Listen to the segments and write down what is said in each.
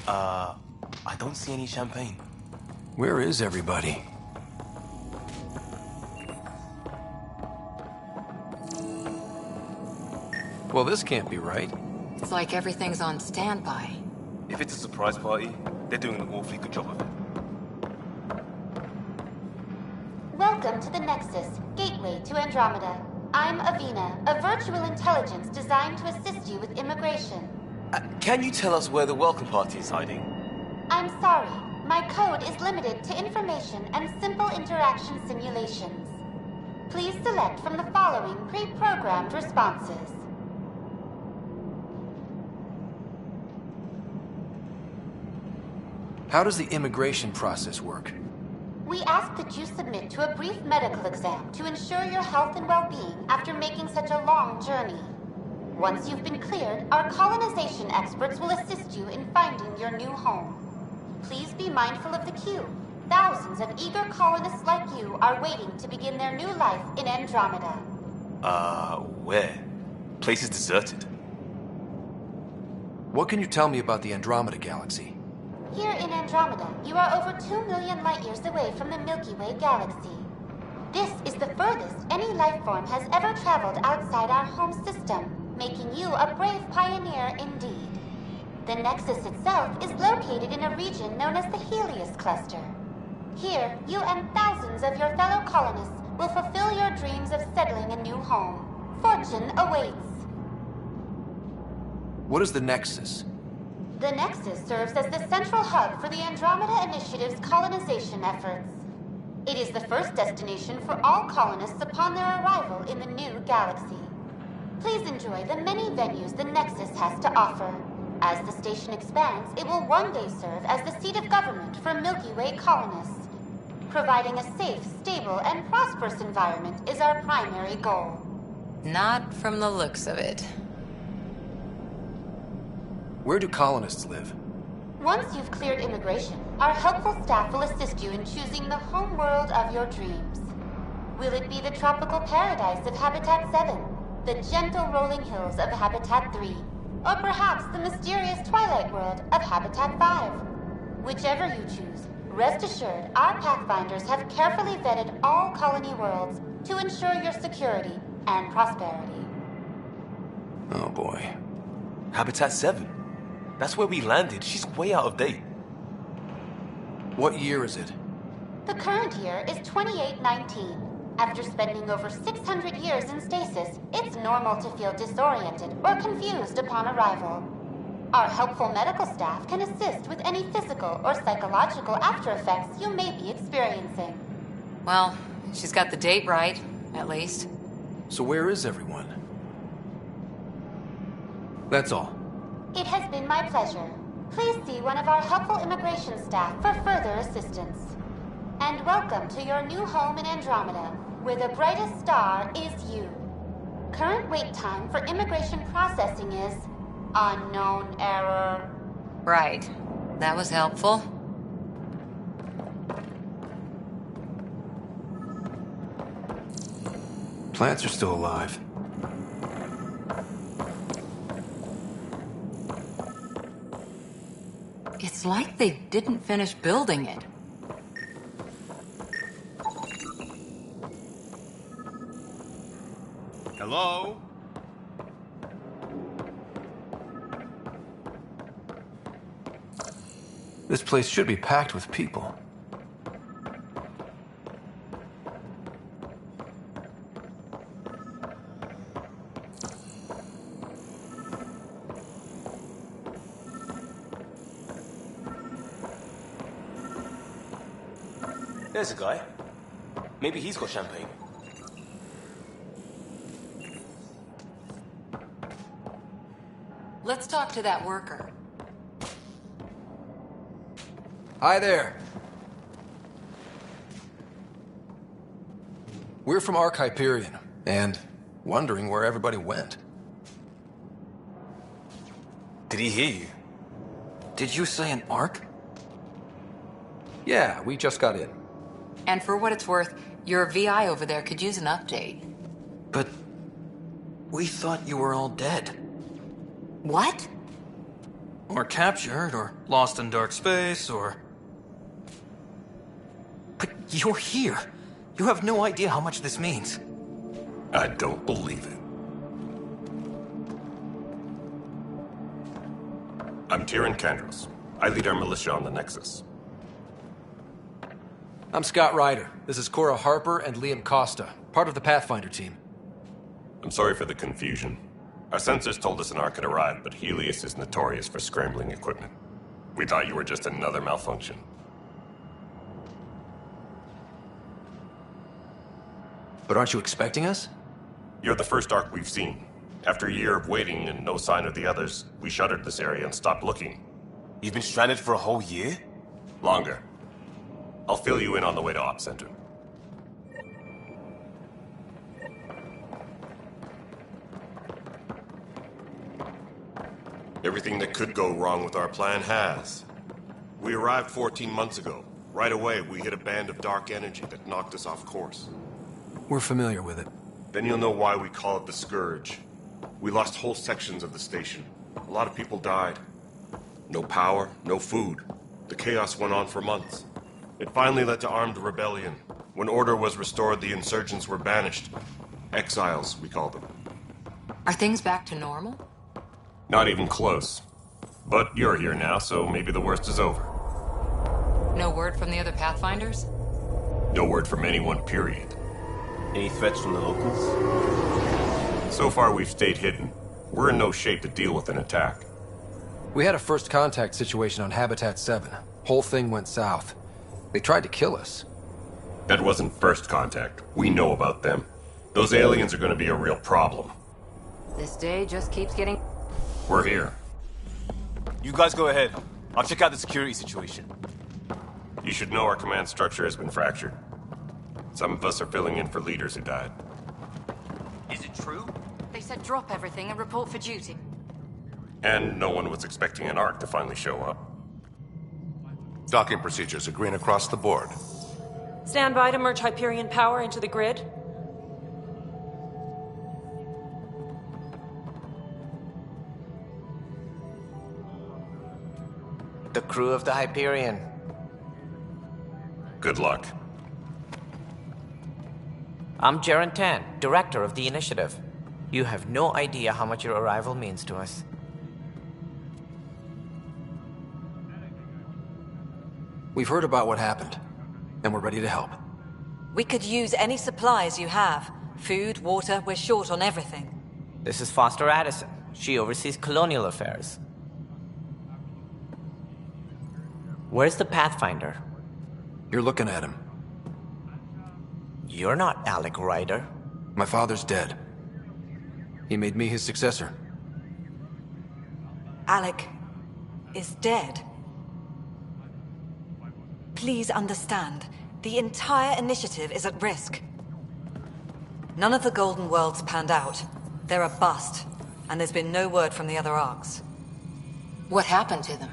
I don't see any champagne. Where is everybody? Well, this can't be right. It's like everything's on standby. If it's a surprise party, they're doing an awfully good job of it. Welcome to the Nexus, gateway to Andromeda. I'm Avina, a virtual intelligence designed to assist you with immigration. Can you tell us where the welcome party is hiding? I'm sorry, my code is limited to information and simple interaction simulations. Please select from the following pre-programmed responses. How does the immigration process work? We ask that you submit to a brief medical exam to ensure your health and well-being after making such a long journey. Once you've been cleared, our colonization experts will assist you in finding your new home. Please be mindful of the queue. Thousands of eager colonists like you are waiting to begin their new life in Andromeda. Where? Place is deserted. What can you tell me about the Andromeda galaxy? Here in Andromeda, you are over 2 million light-years away from the Milky Way galaxy. This is the furthest any life form has ever traveled outside our home system, making you a brave pioneer indeed. The Nexus itself is located in a region known as the Helios Cluster. Here, you and thousands of your fellow colonists will fulfill your dreams of settling a new home. Fortune awaits. What is the Nexus? The Nexus serves as the central hub for the Andromeda Initiative's colonization efforts. It is the first destination for all colonists upon their arrival in the new galaxy. Please enjoy the many venues the Nexus has to offer. As the station expands, it will one day serve as the seat of government for Milky Way colonists. Providing a safe, stable, and prosperous environment is our primary goal. Not from the looks of it. Where do colonists live? Once you've cleared immigration, our helpful staff will assist you in choosing the home world of your dreams. Will it be the tropical paradise of Habitat 7, the gentle rolling hills of Habitat 3, or perhaps the mysterious twilight world of Habitat 5? Whichever you choose, rest assured our Pathfinders have carefully vetted all colony worlds to ensure your security and prosperity. Oh boy. Habitat 7. That's where we landed. She's way out of date. What year is it? The current year is 2819. After spending over 600 years in stasis, it's normal to feel disoriented or confused upon arrival. Our helpful medical staff can assist with any physical or psychological after effects you may be experiencing. Well, she's got the date right, at least. So where is everyone? That's all. It has been my pleasure. Please see one of our helpful immigration staff for further assistance. And welcome to your new home in Andromeda, where the brightest star is you. Current wait time for immigration processing is unknown error. Right. That was helpful. Plants are still alive. It's like they didn't finish building it. Hello? This place should be packed with people. There's a guy. Maybe he's got champagne. Let's talk to that worker. Hi there. We're from Ark Hyperion, and wondering where everybody went. Did he hear you? Did you say an Ark? Yeah, we just got in. And for what it's worth, your VI over there could use an update. But we thought you were all dead. What? Or captured, or lost in dark space, or... But you're here. You have no idea how much this means. I don't believe it. I'm Tyrion Kandros. I lead our militia on the Nexus. I'm Scott Ryder. This is Cora Harper and Liam Costa, part of the Pathfinder team. I'm sorry for the confusion. Our sensors told us an Ark had arrived, but Helios is notorious for scrambling equipment. We thought you were just another malfunction. But aren't you expecting us? You're the first Ark we've seen. After a year of waiting and no sign of the others, we shuttered this area and stopped looking. You've been stranded for a whole year? Longer. I'll fill you in on the way to Op Center. Everything that could go wrong with our plan has. We arrived 14 months ago. Right away, we hit a band of dark energy that knocked us off course. We're familiar with it. Then you'll know why we call it the Scourge. We lost whole sections of the station. A lot of people died. No power, no food. The chaos went on for months. It finally led to armed rebellion. When order was restored, the insurgents were banished. Exiles, we call them. Are things back to normal? Not even close. But you're here now, so maybe the worst is over. No word from the other Pathfinders? No word from anyone, period. Any threats from the locals? So far, we've stayed hidden. We're in no shape to deal with an attack. We had a first contact situation on Habitat 7. Whole thing went south. They tried to kill us. That wasn't first contact. We know about them. Those aliens are going to be a real problem. This day just keeps getting... We're here. You guys go ahead. I'll check out the security situation. You should know our command structure has been fractured. Some of us are filling in for leaders who died. Is it true? They said drop everything and report for duty. And no one was expecting an Ark to finally show up. Docking procedures agreeing across the board. Stand by to merge Hyperion power into the grid. The crew of the Hyperion. Good luck. I'm Jaren Tan, director of the initiative. You have no idea how much your arrival means to us. We've heard about what happened, and we're ready to help. We could use any supplies you have. Food, water, we're short on everything. This is Foster Addison. She oversees colonial affairs. Where's the Pathfinder? You're looking at him. You're not Alec Ryder. My father's dead. He made me his successor. Alec is dead. Please understand, the entire initiative is at risk. None of the Golden Worlds panned out. They're a bust, and there's been no word from the other Arks. What happened to them?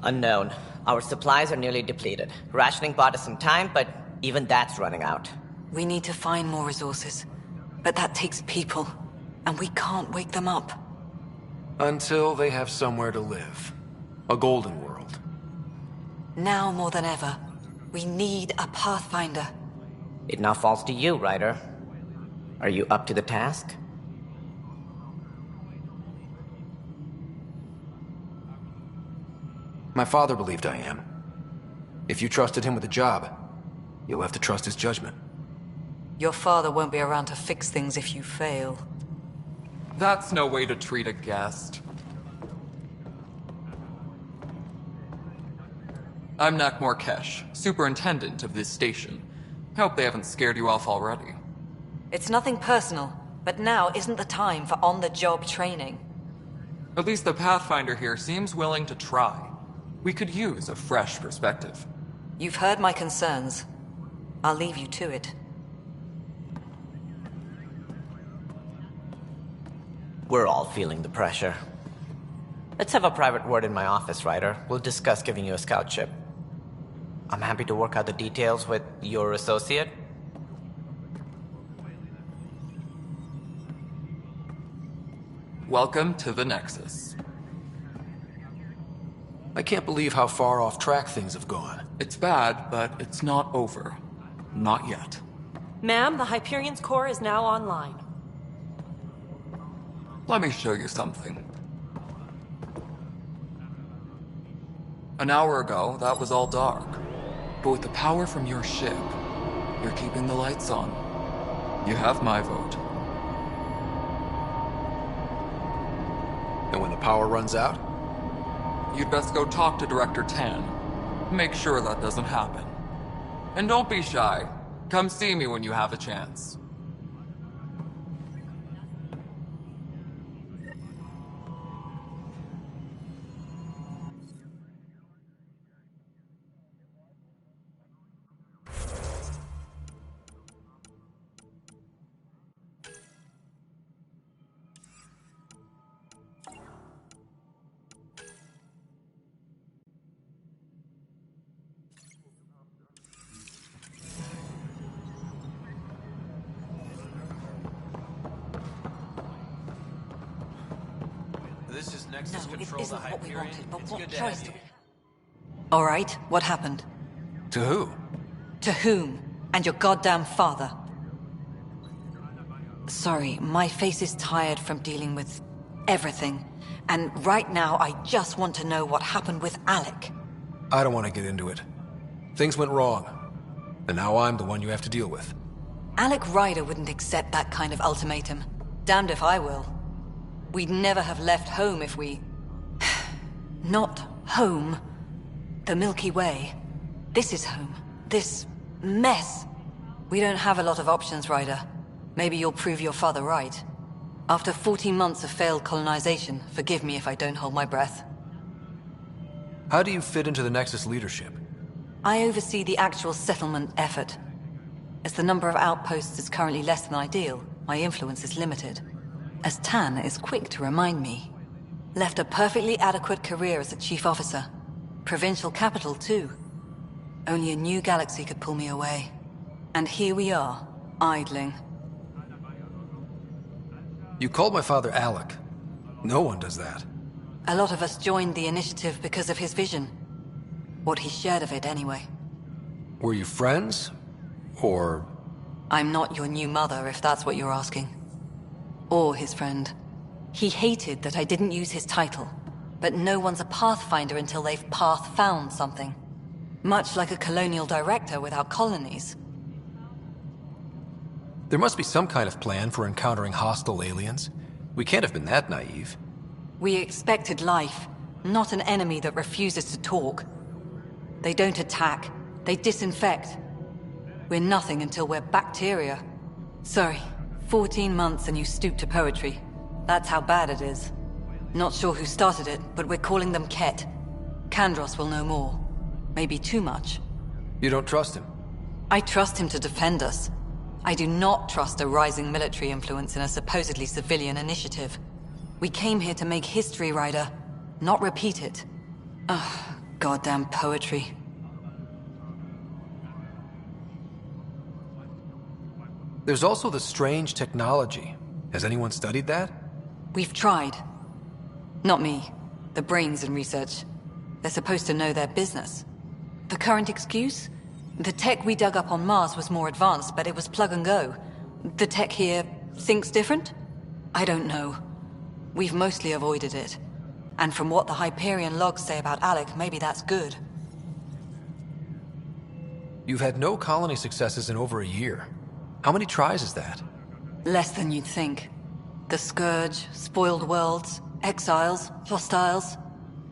Unknown. Our supplies are nearly depleted. Rationing bought us some time, but even that's running out. We need to find more resources, but that takes people, and we can't wake them up. Until they have somewhere to live. A golden world. Now more than ever, we need a Pathfinder. It now falls to you, Ryder. Are you up to the task? My father believed I am. If you trusted him with a job, you'll have to trust his judgment. Your father won't be around to fix things if you fail. That's no way to treat a guest. I'm Nakmor Kesh, superintendent of this station. Hope they haven't scared you off already. It's nothing personal, but now isn't the time for on-the-job training. At least the Pathfinder here seems willing to try. We could use a fresh perspective. You've heard my concerns. I'll leave you to it. We're all feeling the pressure. Let's have a private word in my office, Ryder. We'll discuss giving you a scout ship. I'm happy to work out the details with your associate. Welcome to the Nexus. I can't believe how far off track things have gone. It's bad, but it's not over. Not yet. Ma'am, the Hyperion's core is now online. Let me show you something. An hour ago, that was all dark. But with the power from your ship, you're keeping the lights on. You have my vote. And when the power runs out? You'd best go talk to Director Tan. Make sure that doesn't happen. And don't be shy. Come see me when you have a chance. This is Nexus No, it Control, the isn't what we Hyperion. wanted, but It's what good to choice have do you. we... All right, what happened? To who? To whom? And your goddamn father. Sorry, my face is tired from dealing with everything. And right now, I just want to know what happened with Alec. I don't want to get into it. Things went wrong. And now I'm the one you have to deal with. Alec Ryder wouldn't accept that kind of ultimatum. Damned if I will. We'd never have left home if we... Not home. The Milky Way. This is home. This mess. We don't have a lot of options, Ryder. Maybe you'll prove your father right. After 14 months of failed colonization, forgive me if I don't hold my breath. How do you fit into the Nexus leadership? I oversee the actual settlement effort. As the number of outposts is currently less than ideal, my influence is limited. As Tan is quick to remind me. Left a perfectly adequate career as a chief officer. Provincial capital, too. Only a new galaxy could pull me away. And here we are, idling. You called my father Alec. No one does that. A lot of us joined the initiative because of his vision. What he shared of it, anyway. Were you friends? Or... I'm not your new mother, if that's what you're asking. Or his friend. He hated that I didn't use his title. But no one's a pathfinder until they've path-found something. Much like a colonial director without colonies. There must be some kind of plan for encountering hostile aliens. We can't have been that naive. We expected life, not an enemy that refuses to talk. They don't attack, they disinfect. We're nothing until we're bacteria. Sorry, 14 months and you stoop to poetry. That's how bad it is. Not sure who started it, but we're calling them Ket. Kandros will know more. Maybe too much. You don't trust him? I trust him to defend us. I do not trust a rising military influence in a supposedly civilian initiative. We came here to make history, Ryder, not repeat it. Ugh, goddamn poetry. There's also the strange technology. Has anyone studied that? We've tried. Not me. The brains in research. They're supposed to know their business. The current excuse? The tech we dug up on Mars was more advanced, but it was plug and go. The tech here thinks different? I don't know. We've mostly avoided it. And from what the Hyperion logs say about Alec, maybe that's good. You've had no colony successes in over a year. How many tries is that? Less than you'd think. The Scourge, spoiled worlds, exiles, hostiles.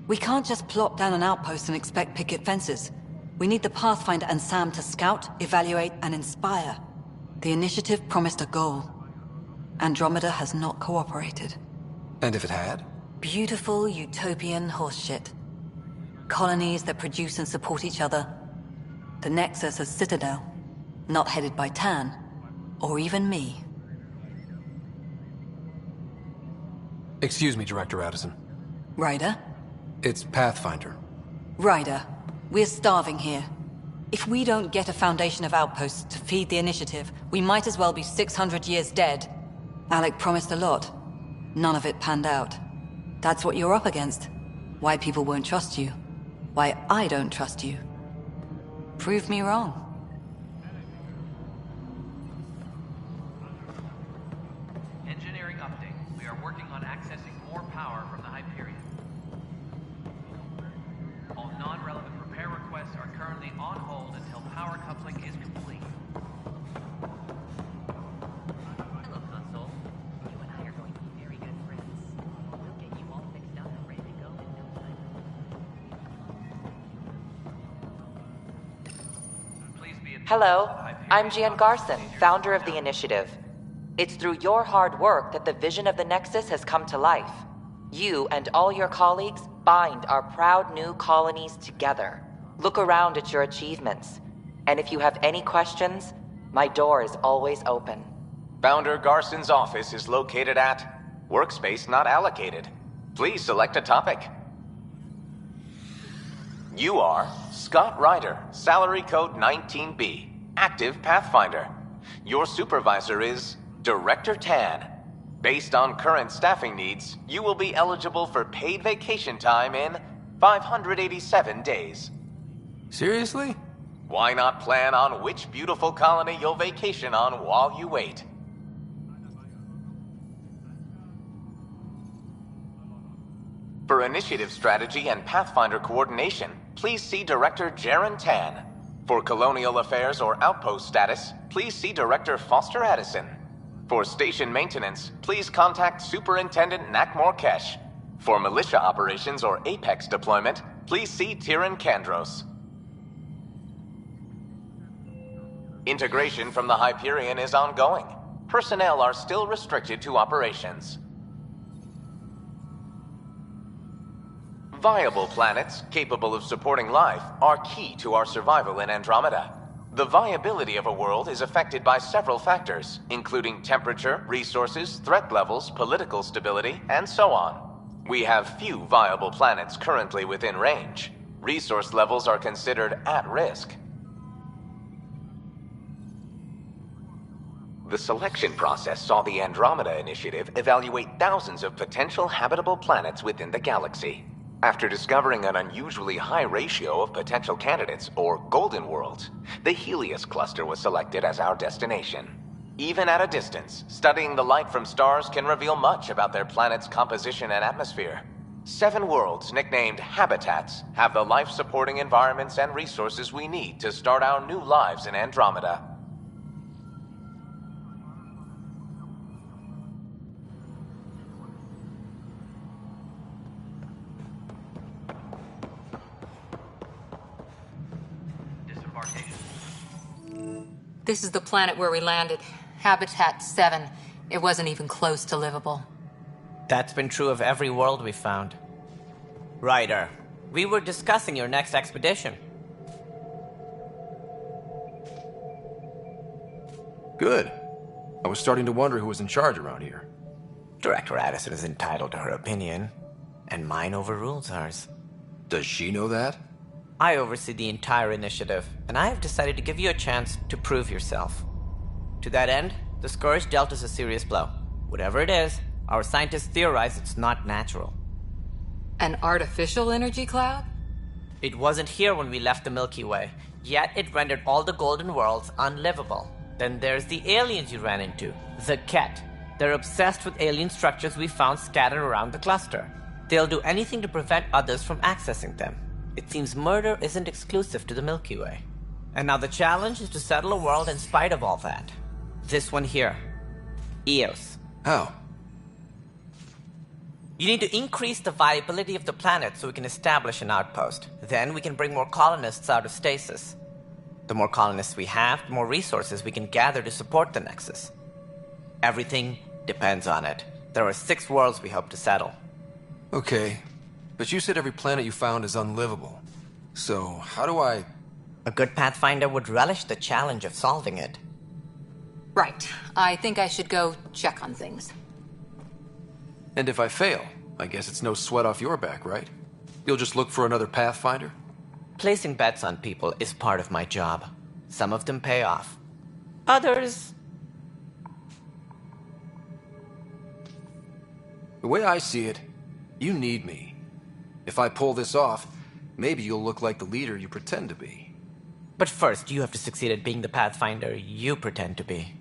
We can't just plop down an outpost and expect picket fences. We need the Pathfinder and Sam to scout, evaluate, and inspire. The initiative promised a goal. Andromeda has not cooperated. And if it had? Beautiful utopian horseshit. Colonies that produce and support each other. The Nexus as Citadel. Not headed by Tan. Or even me. Excuse me, Director Addison. Ryder? It's Pathfinder. Ryder, we're starving here. If we don't get a foundation of outposts to feed the initiative, we might as well be 600 years dead. Alec promised a lot. None of it panned out. That's what you're up against. Why people won't trust you. why I don't trust you. Prove me wrong. Engineering update. We are working on accessing more power from the Hyperion. All non-relevant repair requests are currently on hold until power coupling is complete. Hello, Console. You and I are going to be very good friends. We'll get you all fixed up and ready to go in no time. Please be advised Hello, that the Hyperion I'm Gian Garson, procedures founder of are the now- initiative. It's through your hard work that the vision of the Nexus has come to life. You and all your colleagues bind our proud new colonies together. Look around at your achievements. And if you have any questions, my door is always open. Founder Garson's office is located at Workspace Not Allocated. Please select a topic. You are Scott Ryder, salary code 19B, active Pathfinder. Your supervisor is Director Tan. Based on current staffing needs, you will be eligible for paid vacation time in 587 days. Seriously? Why not plan on which beautiful colony you'll vacation on while you wait? For initiative strategy and Pathfinder coordination, please see Director Jaren Tan. For colonial affairs or outpost status, please see Director Foster Addison. For station maintenance, please contact Superintendent Nak Morkesh. For militia operations or Apex deployment, please see Tyran Kandros. Integration from the Hyperion is ongoing. Personnel are still restricted to operations. Viable planets capable of supporting life are key to our survival in Andromeda. The viability of a world is affected by several factors, including temperature, resources, threat levels, political stability, and so on. We have few viable planets currently within range. Resource levels are considered at risk. The selection process saw the Andromeda Initiative evaluate thousands of potential habitable planets within the galaxy. After discovering an unusually high ratio of potential candidates, or golden worlds, the Helios cluster was selected as our destination. Even at a distance, studying the light from stars can reveal much about their planet's composition and atmosphere. 7 worlds, nicknamed habitats, have the life-supporting environments and resources we need to start our new lives in Andromeda. This is the planet where we landed. Habitat 7. It wasn't even close to livable. That's been true of every world we've found. Ryder, we were discussing your next expedition. Good. I was starting to wonder who was in charge around here. Director Addison is entitled to her opinion, and mine overrules hers. Does she know that? I oversee the entire initiative, and I have decided to give you a chance to prove yourself. To that end, the Scourge dealt us a serious blow. Whatever it is, our scientists theorize it's not natural. An artificial energy cloud? It wasn't here when we left the Milky Way, yet it rendered all the golden worlds unlivable. Then there's the aliens you ran into, the Ket. They're obsessed with alien structures we found scattered around the cluster. They'll do anything to prevent others from accessing them. It seems murder isn't exclusive to the Milky Way. And now the challenge is to settle a world in spite of all that. This one here. Eos. How? You need to increase the viability of the planet so we can establish an outpost. Then we can bring more colonists out of stasis. The more colonists we have, the more resources we can gather to support the Nexus. Everything depends on it. There are 6 worlds we hope to settle. Okay, but you said every planet you found is unlivable. So, how do I... A good Pathfinder would relish the challenge of solving it. Right. I think I should go check on things. And if I fail, I guess it's no sweat off your back, right? You'll just look for another Pathfinder? Placing bets on people is part of my job. Some of them pay off. Others... The way I see it, you need me. If I pull this off, maybe you'll look like the leader you pretend to be. But first, you have to succeed at being the Pathfinder you pretend to be.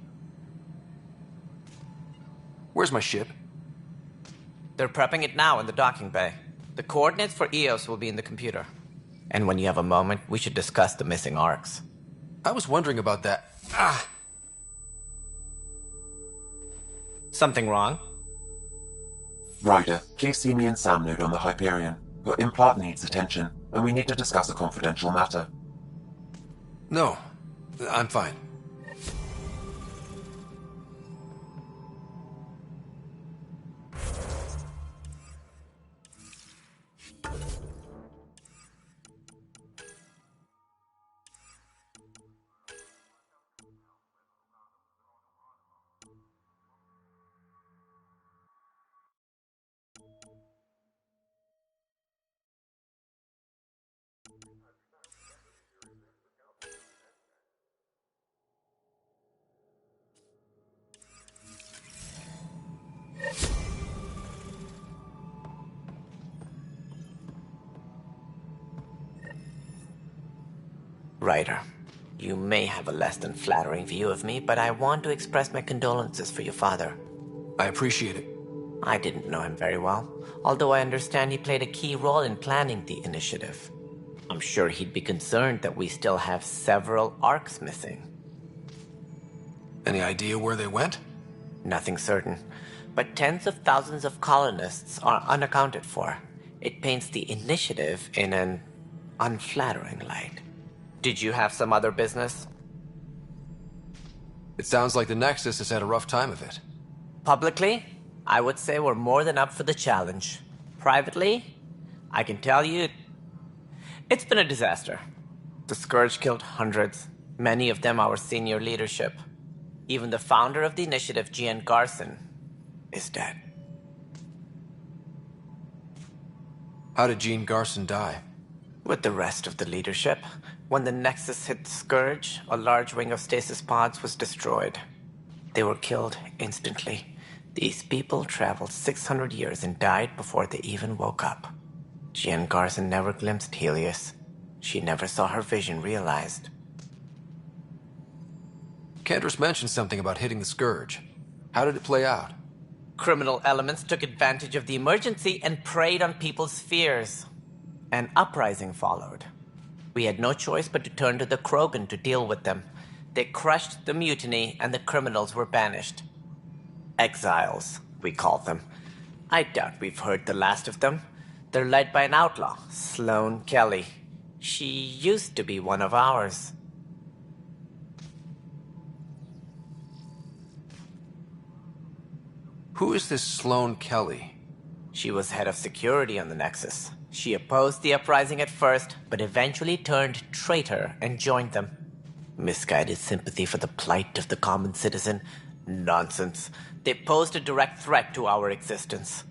Where's my ship? They're prepping it now in the docking bay. The coordinates for EOS will be in the computer. And when you have a moment, we should discuss the missing arcs. I was wondering about that. Something wrong? Ryder, please see me and Sam Node on the Hyperion. Your implant needs attention, and we need to discuss a confidential matter. No, I'm fine. Ryder, you may have a less than flattering view of me, but I want to express my condolences for your father. I appreciate it. I didn't know him very well, although I understand he played a key role in planning the initiative. I'm sure he'd be concerned that we still have several arcs missing. Any idea where they went? Nothing certain, but tens of thousands of colonists are unaccounted for. It paints the initiative in an unflattering light. Did you have some other business? It sounds like the Nexus has had a rough time of it. Publicly, I would say we're more than up for the challenge. Privately, I can tell you, it's been a disaster. The Scourge killed hundreds, many of them our senior leadership. Even the founder of the initiative, Gian Garson, is dead. How did Jean Garson die? With the rest of the leadership. When the Nexus hit the Scourge, a large wing of stasis pods was destroyed. They were killed instantly. These people traveled 600 years and died before they even woke up. Jean Garson never glimpsed Helios. She never saw her vision realized. Cantor's mentioned something about hitting the Scourge. How did it play out? Criminal elements took advantage of the emergency and preyed on people's fears. An uprising followed. We had no choice but to turn to the Krogan to deal with them. They crushed the mutiny and the criminals were banished. Exiles, we call them. I doubt we've heard the last of them. They're led by an outlaw, Sloane Kelly. She used to be one of ours. Who is this Sloane Kelly? She was head of security on the Nexus. She opposed the uprising at first, but eventually turned traitor and joined them. Misguided sympathy for the plight of the common citizen? Nonsense. They posed a direct threat to our existence.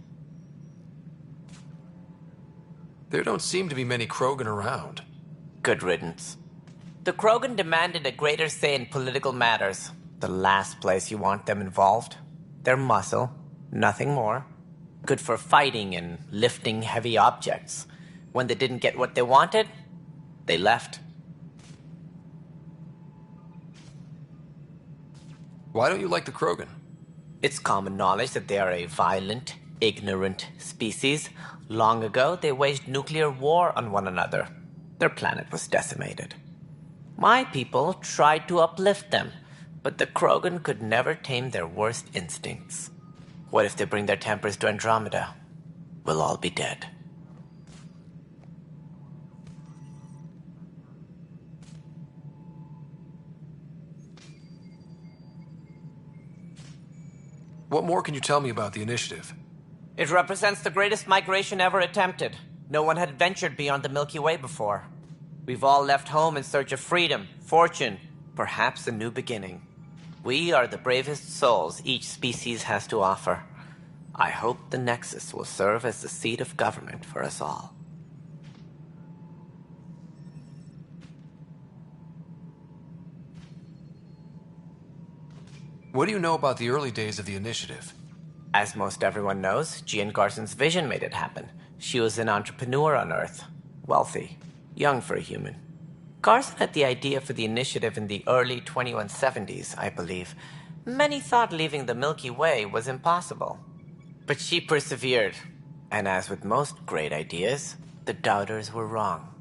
There don't seem to be many Krogan around. Good riddance. The Krogan demanded a greater say in political matters. The last place you want them involved. Their muscle, nothing more. Good for fighting and lifting heavy objects. When they didn't get what they wanted, they left. Why don't you like the Krogan? It's common knowledge that they are a violent, ignorant species. Long ago, they waged nuclear war on one another. Their planet was decimated. My people tried to uplift them, but the Krogan could never tame their worst instincts. What if they bring their tempers to Andromeda? We'll all be dead. What more can you tell me about the initiative? It represents the greatest migration ever attempted. No one had ventured beyond the Milky Way before. We've all left home in search of freedom, fortune, perhaps a new beginning. We are the bravest souls each species has to offer. I hope the Nexus will serve as the seat of government for us all. What do you know about the early days of the initiative? As most everyone knows, Gian Garson's vision made it happen. She was an entrepreneur on Earth. wealthy, young for a human. Garson had the idea for the initiative in the early 2170s, I believe. Many thought leaving the Milky Way was impossible. But she persevered, and as with most great ideas, the doubters were wrong.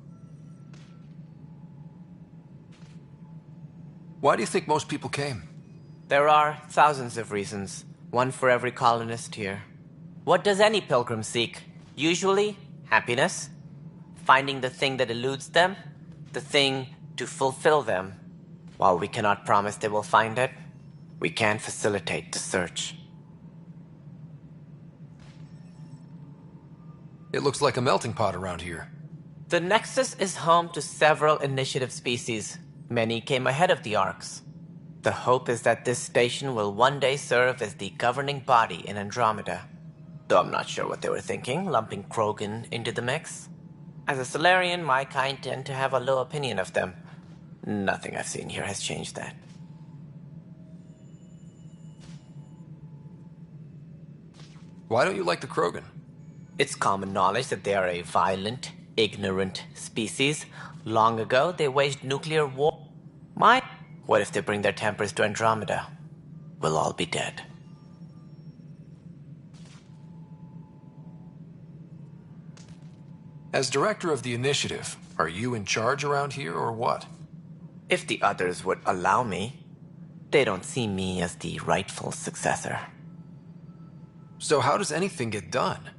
Why do you think most people came? There are thousands of reasons, one for every colonist here. What does any pilgrim seek? Usually, happiness, finding the thing that eludes them, the thing to fulfill them. While we cannot promise they will find it, we can facilitate the search. It looks like a melting pot around here. The Nexus is home to several initiative species. Many came ahead of the Arks. The hope is that this station will one day serve as the governing body in Andromeda. Though I'm not sure what they were thinking, lumping Krogan into the mix. As a Solarian, my kind tend to have a low opinion of them. Nothing I've seen here has changed that. Why don't you like the Krogan? It's common knowledge that they are a violent, ignorant species. Long ago, they waged nuclear war. What if they bring their tempers to Andromeda? We'll all be dead. As director of the initiative, are you in charge around here or what? If the others would allow me, they don't see me as the rightful successor. So how does anything get done?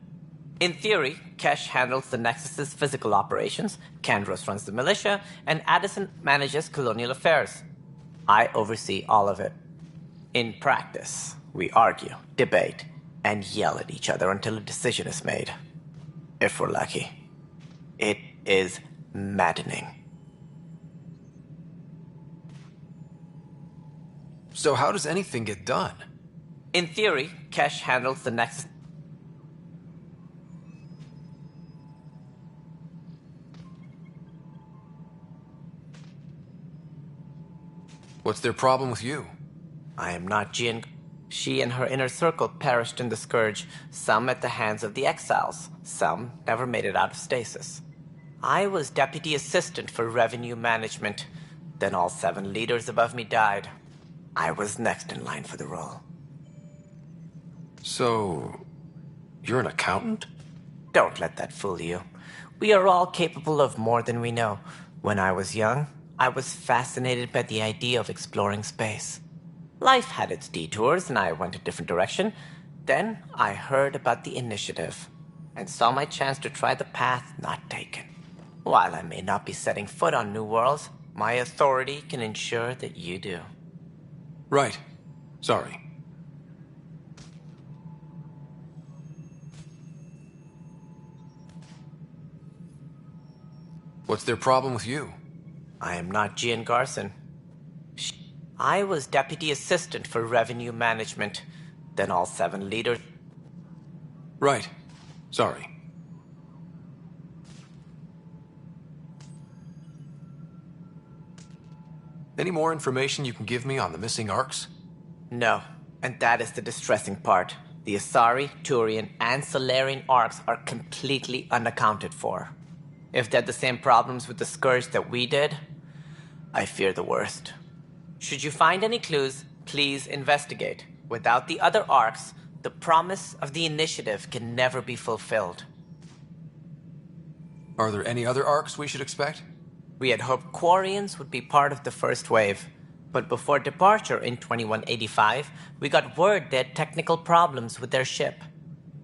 In theory, Kesh handles the Nexus's physical operations, Kandros runs the militia, and Addison manages colonial affairs. I oversee all of it. In practice, we argue, debate, and yell at each other until a decision is made. If we're lucky. It is maddening. So how does anything get done? In theory, Kesh handles the Nexus. What's their problem with you? I am not Jin. She and her inner circle perished in the Scourge, some at the hands of the Exiles, some never made it out of stasis. I was deputy assistant for revenue management. Then all 7 leaders above me died. I was next in line for the role. So, you're an accountant? Don't let that fool you. We are all capable of more than we know. When I was young, I was fascinated by the idea of exploring space. Life had its detours, and I went a different direction. Then I heard about the initiative, and saw my chance to try the path not taken. While I may not be setting foot on new worlds, my authority can ensure that you do. Right. Sorry. What's their problem with you? I am not Gian Garson. I was deputy assistant for revenue management. Then all 7 leaders... Right. Sorry. Any more information you can give me on the missing Arks? No, and that is the distressing part. The Asari, Turian, and Solarian Arks are completely unaccounted for. If they had the same problems with the Scourge that we did, I fear the worst. Should you find any clues, please investigate. Without the other Arks, the promise of the initiative can never be fulfilled. Are there any other Arks we should expect? We had hoped Quarians would be part of the first wave, but before departure in 2185, we got word they had technical problems with their ship.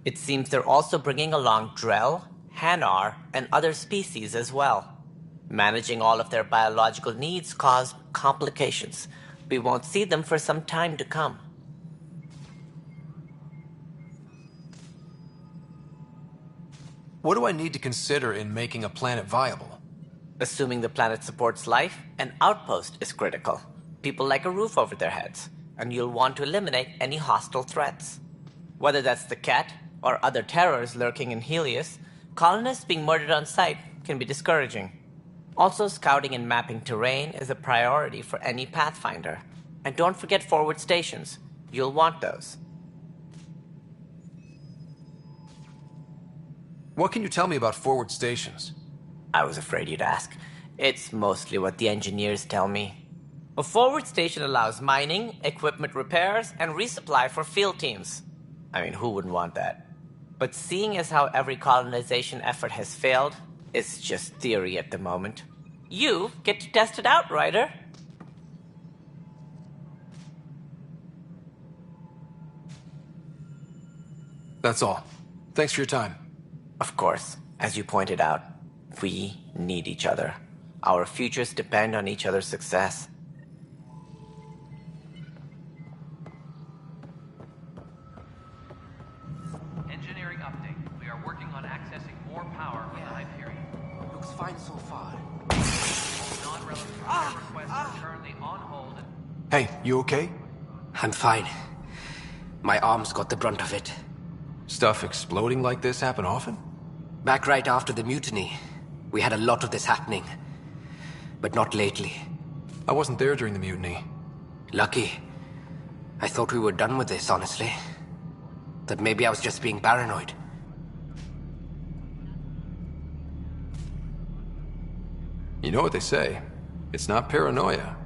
It seems they're also bringing along Drell, Hanar, and other species as well. Managing all of their biological needs caused complications. We won't see them for some time to come. What do I need to consider in making a planet viable? Assuming the planet supports life, an outpost is critical. People like a roof over their heads, and you'll want to eliminate any hostile threats. Whether that's the Cat or other terrors lurking in Helios, colonists being murdered on sight can be discouraging. Also, scouting and mapping terrain is a priority for any Pathfinder. And don't forget forward stations. You'll want those. What can you tell me about forward stations? I was afraid you'd ask. It's mostly what the engineers tell me. A forward station allows mining, equipment repairs, and resupply for field teams. I mean, who wouldn't want that? But seeing as how every colonization effort has failed, it's just theory at the moment. You get to test it out, Ryder. That's all. Thanks for your time. Of course, as you pointed out, we need each other. Our futures depend on each other's success. Engineering update. We are working on accessing more power from the Hyperion. Looks fine so far. Non-relevant repair requests are currently on hold. Hey, you okay? I'm fine. My arms got the brunt of it. Stuff exploding like this happen often? Back right after the mutiny, we had a lot of this happening. But not lately. I wasn't there during the mutiny. Lucky. I thought we were done with this, honestly. That maybe I was just being paranoid. You know what they say. It's not paranoia.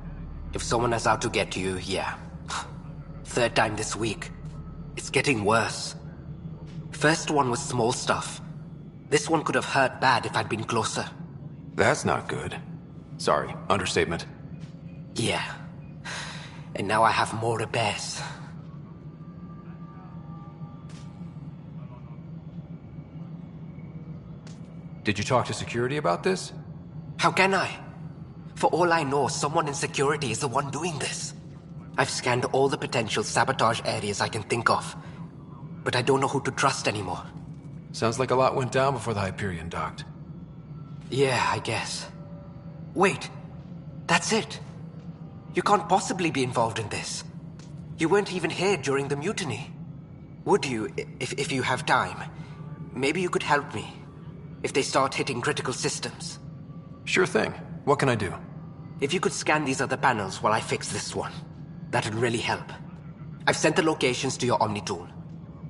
If someone is out to get you, yeah. Third time this week. It's getting worse. First one was small stuff. This one could have hurt bad if I'd been closer. That's not good. Sorry, understatement. Yeah. And now I have more repairs. Did you talk to security about this? How can I? For all I know, someone in security is the one doing this. I've scanned all the potential sabotage areas I can think of. But I don't know who to trust anymore. Sounds like a lot went down before the Hyperion docked. Yeah, I guess. Wait. That's it. You can't possibly be involved in this. You weren't even here during the mutiny. Would you, if you have time? Maybe you could help me. If they start hitting critical systems. Sure thing. What can I do? If you could scan these other panels while I fix this one, that'd really help. I've sent the locations to your Omni tool.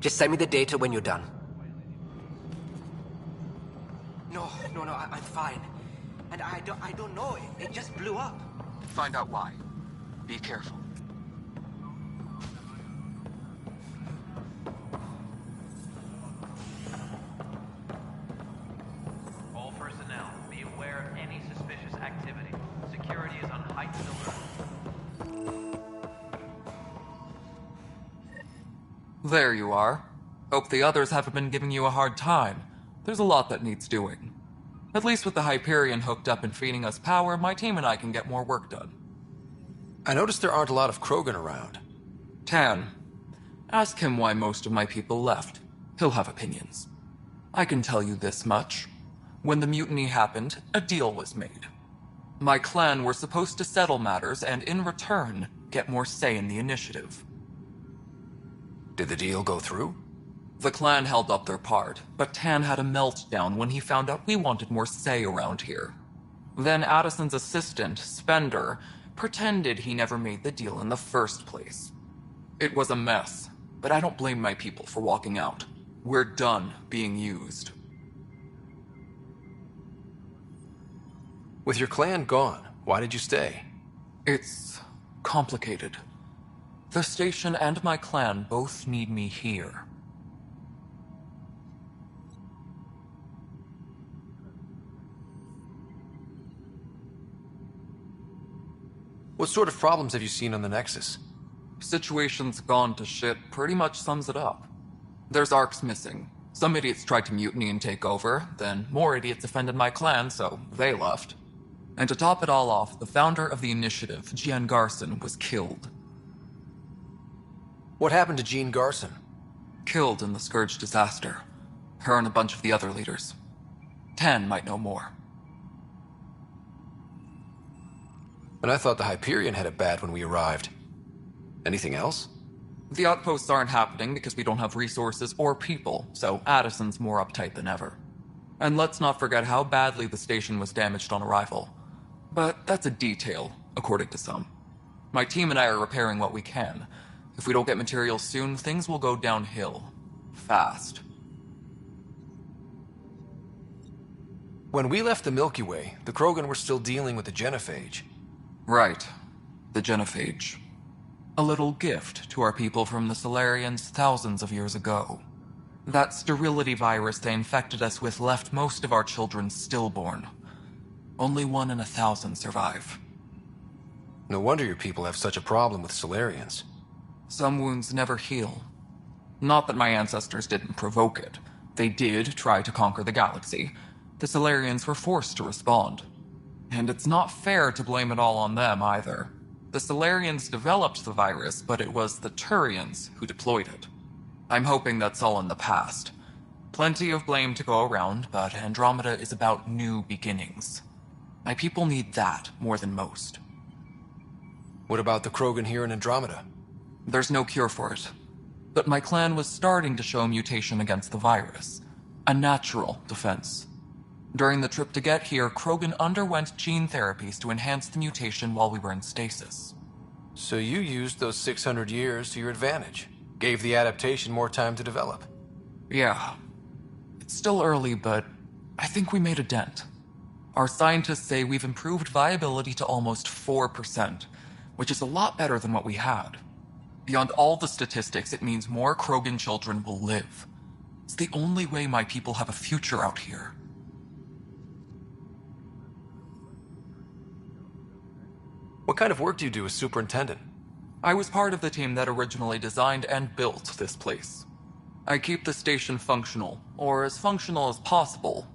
Just send me the data when you're done. No, I'm fine. And I don't know, it just blew up. Find out why. Be careful. All personnel, be aware of any suspicious activity. Security is on heightened alert. There you are. Hope the others haven't been giving you a hard time. There's a lot that needs doing. At least with the Hyperion hooked up and feeding us power, my team and I can get more work done. I noticed there aren't a lot of Krogan around. Tan, ask him why most of my people left. He'll have opinions. I can tell you this much. When the mutiny happened, a deal was made. My clan were supposed to settle matters and, in return, get more say in the initiative. Did the deal go through? The clan held up their part, but Tan had a meltdown when he found out we wanted more say around here. Then Addison's assistant, Spender, pretended he never made the deal in the first place. It was a mess, but I don't blame my people for walking out. We're done being used. With your clan gone, why did you stay? It's complicated. The station and my clan both need me here. What sort of problems have you seen on the Nexus? Situation's gone to shit pretty much sums it up. There's arcs missing. Some idiots tried to mutiny and take over, then more idiots offended my clan, so they left. And to top it all off, the founder of the initiative, Jean Garson, was killed. What happened to Jean Garson? Killed in the Scourge disaster. Her and a bunch of the other leaders. Tan might know more. And I thought the Hyperion had it bad when we arrived. Anything else? The outposts aren't happening because we don't have resources or people, so Addison's more uptight than ever. And let's not forget how badly the station was damaged on arrival. But that's a detail, according to some. My team and I are repairing what we can. If we don't get materials soon, things will go downhill. Fast. When we left the Milky Way, the Krogan were still dealing with the genophage. Right. The genophage. A little gift to our people from the Solarians thousands of years ago. That sterility virus they infected us with left most of our children stillborn. Only 1 in 1,000 survive. No wonder your people have such a problem with Solarians. Some wounds never heal. Not that my ancestors didn't provoke it. They did try to conquer the galaxy. The Solarians were forced to respond. And it's not fair to blame it all on them, either. The Solarians developed the virus, but it was the Turians who deployed it. I'm hoping that's all in the past. Plenty of blame to go around, but Andromeda is about new beginnings. My people need that more than most. What about the Krogan here in Andromeda? There's no cure for it. But my clan was starting to show mutation against the virus. A natural defense. During the trip to get here, Krogan underwent gene therapies to enhance the mutation while we were in stasis. So you used those 600 years to your advantage. Gave the adaptation more time to develop. Yeah. It's still early, but I think we made a dent. Our scientists say we've improved viability to almost 4%, which is a lot better than what we had. Beyond all the statistics, it means more Krogan children will live. It's the only way my people have a future out here. What kind of work do you do as superintendent? I was part of the team that originally designed and built this place. I keep the station functional, or as functional as possible,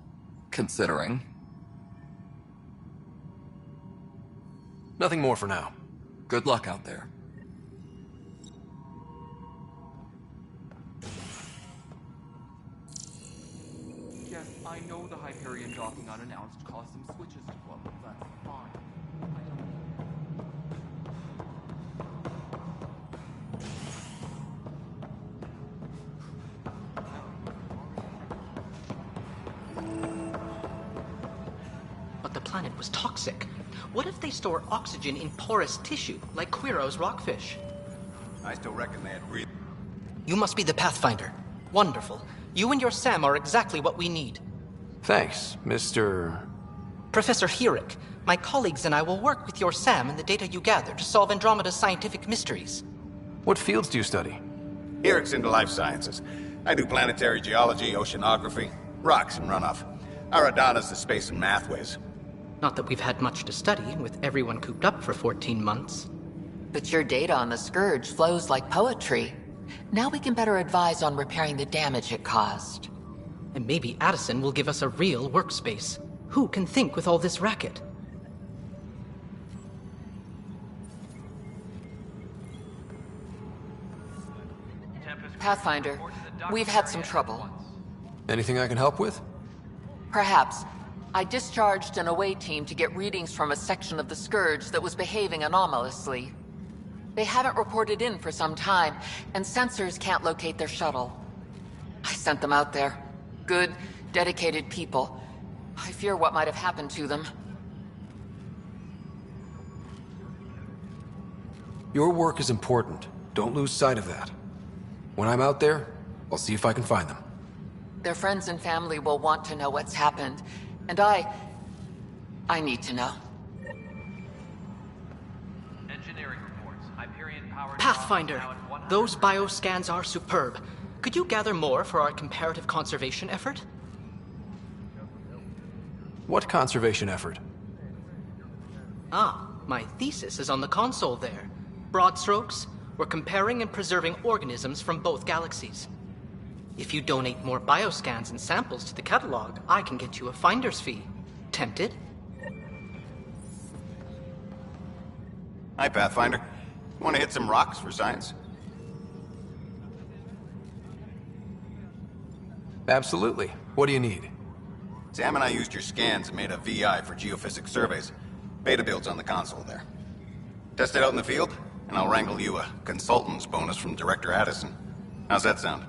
considering. Nothing more for now. Good luck out there. Yes, I know the Hyperion docking unannounced caused some switches to flow. That's fine. But the planet was toxic. What if they store oxygen in porous tissue, like Quiro's rockfish? I still reckon they had breathing. You must be the Pathfinder. Wonderful. You and your Sam are exactly what we need. Thanks, Mr. Professor Herrick, my colleagues and I will work with your Sam and the data you gather to solve Andromeda's scientific mysteries. What fields do you study? Herrick's into life sciences. I do planetary geology, oceanography, rocks and runoff. Aradana's the space and math whiz. Not that we've had much to study, with everyone cooped up for 14 months. But your data on the Scourge flows like poetry. Now we can better advise on repairing the damage it caused. And maybe Addison will give us a real workspace. Who can think with all this racket? Pathfinder, we've had some trouble. Anything I can help with? Perhaps. I discharged an away team to get readings from a section of the Scourge that was behaving anomalously. They haven't reported in for some time, and sensors can't locate their shuttle. I sent them out there. Good, dedicated people. I fear what might have happened to them. Your work is important. Don't lose sight of that. When I'm out there, I'll see if I can find them. Their friends and family will want to know what's happened, and I need to know. Engineering reports. Hyperion power. Pathfinder, those bioscans are superb. Could you gather more for our comparative conservation effort? What conservation effort? Ah, my thesis is on the console there. Broad strokes, we're comparing and preserving organisms from both galaxies. If you donate more bioscans and samples to the catalog, I can get you a finder's fee. Tempted? Hi, Pathfinder. Want to hit some rocks for science? Absolutely. What do you need? Sam and I used your scans and made a VI for geophysics surveys. Beta builds on the console there. Test it out in the field, and I'll wrangle you a consultant's bonus from Director Addison. How's that sound?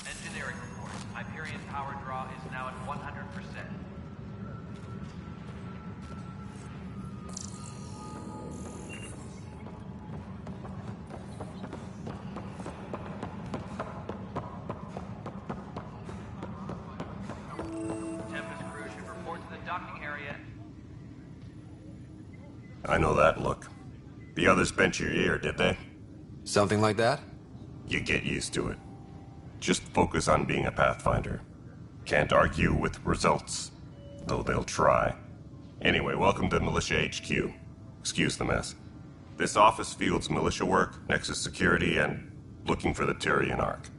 Engineering reports. Hyperion power draw is now at 100%. I know that look. The others bent your ear, did they? Something like that? You get used to it. Just focus on being a Pathfinder. Can't argue with results, though they'll try. Anyway, welcome to Militia HQ. Excuse the mess. This office fields militia work, Nexus security, and looking for the Turian Ark.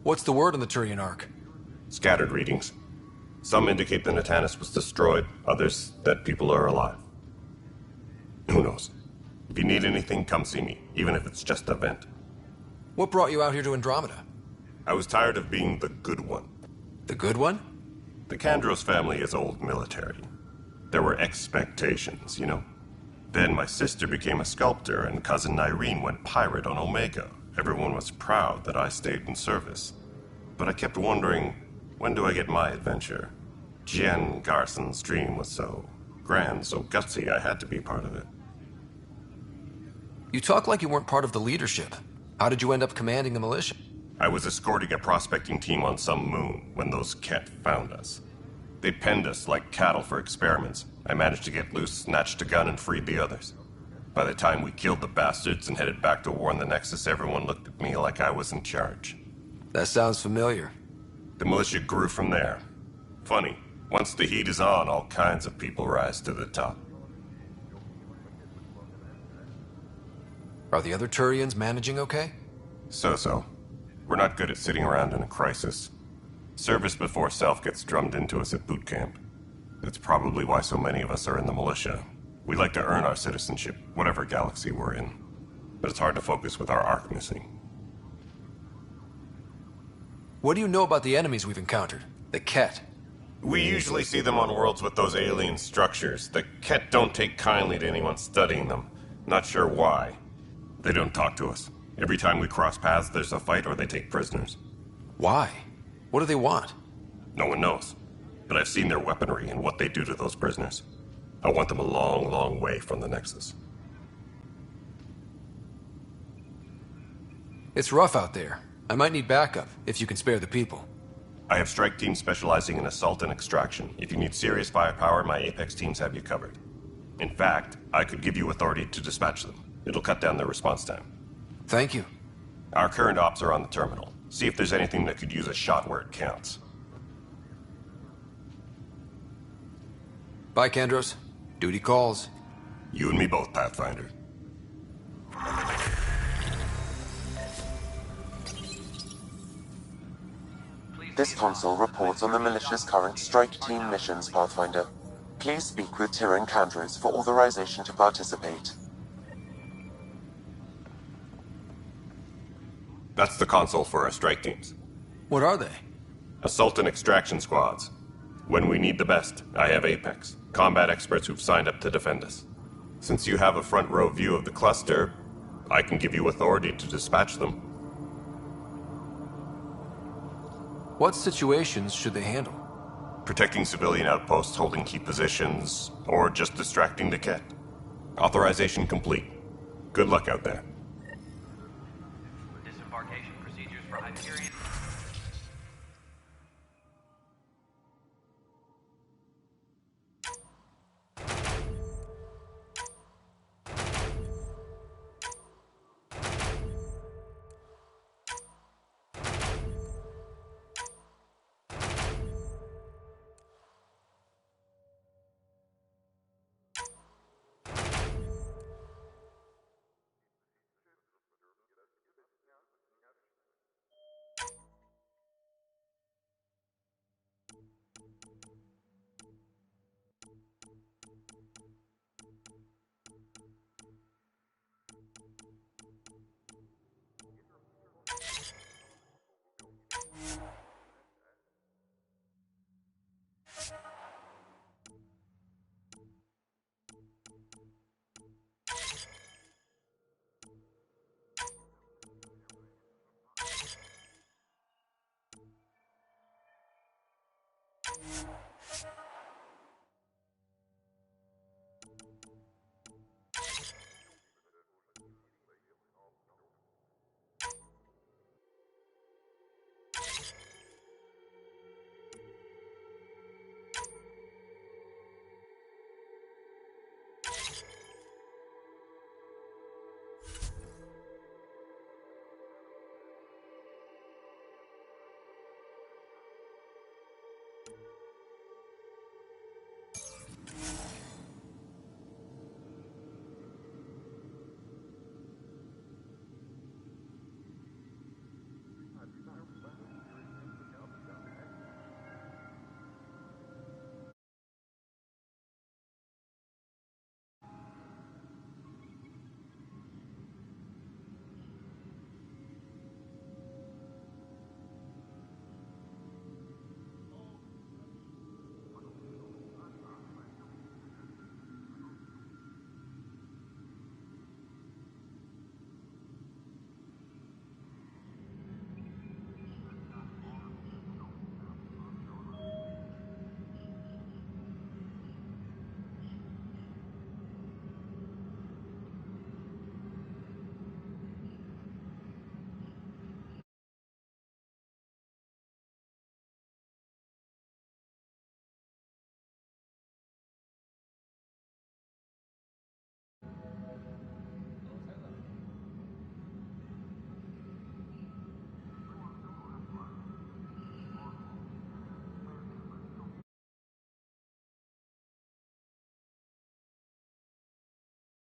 What's the word on the Turian Ark? Scattered readings. Some indicate the Natanus was destroyed, others that people are alive. Who knows? If you need anything, come see me, even if it's just a vent. What brought you out here to Andromeda? I was tired of being the good one. The good one? The Kandros family is old military. There were expectations, you know? Then my sister became a sculptor and cousin Irene went pirate on Omega. Everyone was proud that I stayed in service. But I kept wondering, when do I get my adventure? Jen Garson's dream was so grand, so gutsy, I had to be part of it. You talk like you weren't part of the leadership. How did you end up commanding the militia? I was escorting a prospecting team on some moon when those Ket found us. They penned us like cattle for experiments. I managed to get loose, snatched a gun, and freed the others. By the time we killed the bastards and headed back to warn the Nexus, everyone looked at me like I was in charge. That sounds familiar. The militia grew from there. Funny, once the heat is on, all kinds of people rise to the top. Are the other Turians managing okay? So-so. We're not good at sitting around in a crisis. Service before self gets drummed into us at boot camp. That's probably why so many of us are in the militia. We like to earn our citizenship, whatever galaxy we're in. But it's hard to focus with our arc missing. What do you know about the enemies we've encountered? The Ket? We usually see them on worlds with those alien structures. The Ket don't take kindly to anyone studying them. Not sure why. They don't talk to us. Every time we cross paths, there's a fight or they take prisoners. Why? What do they want? No one knows. But I've seen their weaponry and what they do to those prisoners. I want them a long, long way from the Nexus. It's rough out there. I might need backup, if you can spare the people. I have strike teams specializing in assault and extraction. If you need serious firepower, my Apex teams have you covered. In fact, I could give you authority to dispatch them. It'll cut down their response time. Thank you. Our current ops are on the terminal. See if there's anything that could use a shot where it counts. Bye, Kandros. Duty calls. You and me both, Pathfinder. This console reports on the militia's current strike team missions, Pathfinder. Please speak with Tyrion Kandros for authorization to participate. That's the console for our strike teams. What are they? Assault and extraction squads. When we need the best, I have Apex, combat experts who've signed up to defend us. Since you have a front row view of the cluster, I can give you authority to dispatch them. What situations should they handle? Protecting civilian outposts, holding key positions, or just distracting the Ket. Authorization complete. Good luck out there. Disembarkation procedures for Hyperion.